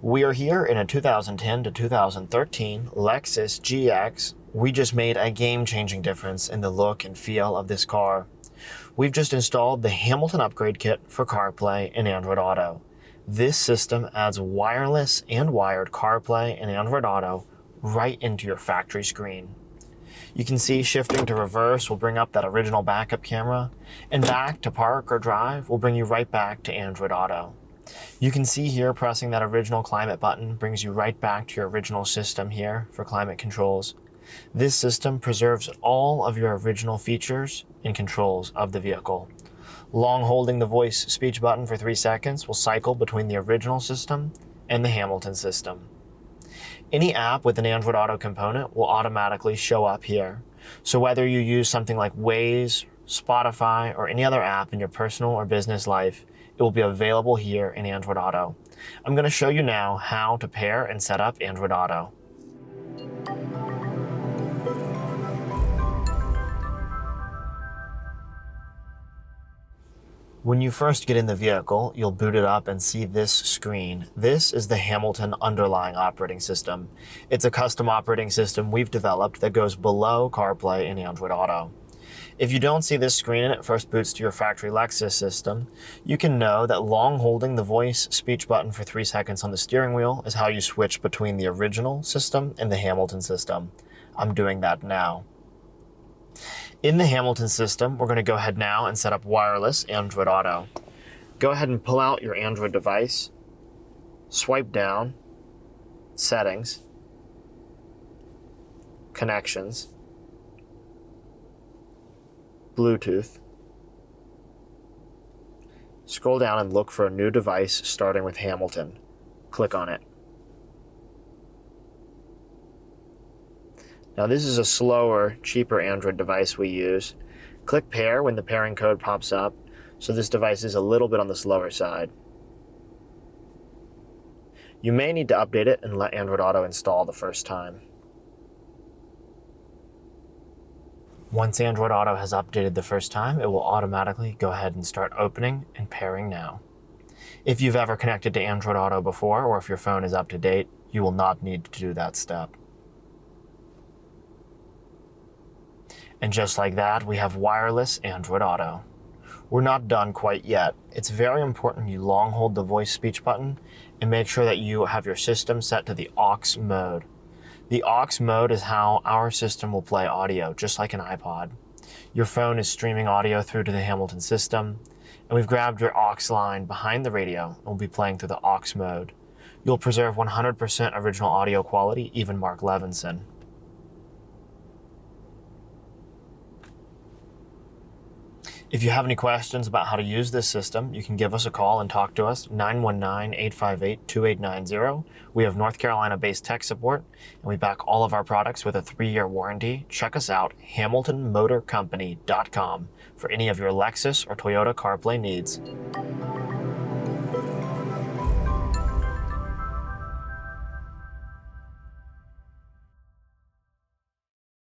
We are here in a 2010 to 2013 Lexus GX. We just made a game-changing difference in the look and feel of this car. We've just installed the Hamilton upgrade kit for CarPlay and Android Auto. This system adds wireless and wired CarPlay and Android Auto right into your factory screen. You can see shifting to reverse will bring up that original backup camera, and back to park or drive will bring you right back to Android Auto. You can see here pressing that original climate button brings you right back to your original system here for climate controls. This system preserves all of your original features and controls of the vehicle. Long holding the voice speech button for 3 seconds will cycle between the original system and the Hamilton system. Any app with an Android Auto component will automatically show up here. So whether you use something like Waze, Spotify, or any other app in your personal or business life, it will be available here in Android Auto. I'm going to show you now how to pair and set up Android Auto. When you first get in the vehicle, you'll boot it up and see this screen. This is the Hamilton underlying operating system. It's a custom operating system we've developed that goes below CarPlay and Android Auto. If you don't see this screen and it first boots to your factory Lexus system, you can know that long holding the voice speech button for 3 seconds on the steering wheel is how you switch between the original system and the Hamilton system. I'm doing that now. In the Hamilton system, we're going to go ahead now and set up wireless Android Auto. Go ahead and pull out your Android device, swipe down, Settings, Connections, Bluetooth. Scroll down and look for a new device starting with Hamilton. Click on it. Now this is a slower, cheaper Android device we use. Click pair when the pairing code pops up, so this device is a little bit on the slower side. You may need to update it and let Android Auto install the first time. Once Android Auto has updated the first time, it will automatically go ahead and start opening and pairing now. If you've ever connected to Android Auto before, or if your phone is up to date, you will not need to do that step. And just like that, we have wireless Android Auto. We're not done quite yet. It's very important you long hold the voice speech button and make sure that you have your system set to the aux mode. The aux mode is how our system will play audio, just like an iPod. Your phone is streaming audio through to the Hamilton system, and we've grabbed your aux line behind the radio and will be playing through the aux mode. You'll preserve 100% original audio quality, even Mark Levinson. If you have any questions about how to use this system, you can give us a call and talk to us, 919-858-2890. We have North Carolina-based tech support, and we back all of our products with a 3-year warranty. Check us out, HamiltonMotorCompany.com, for any of your Lexus or Toyota CarPlay needs.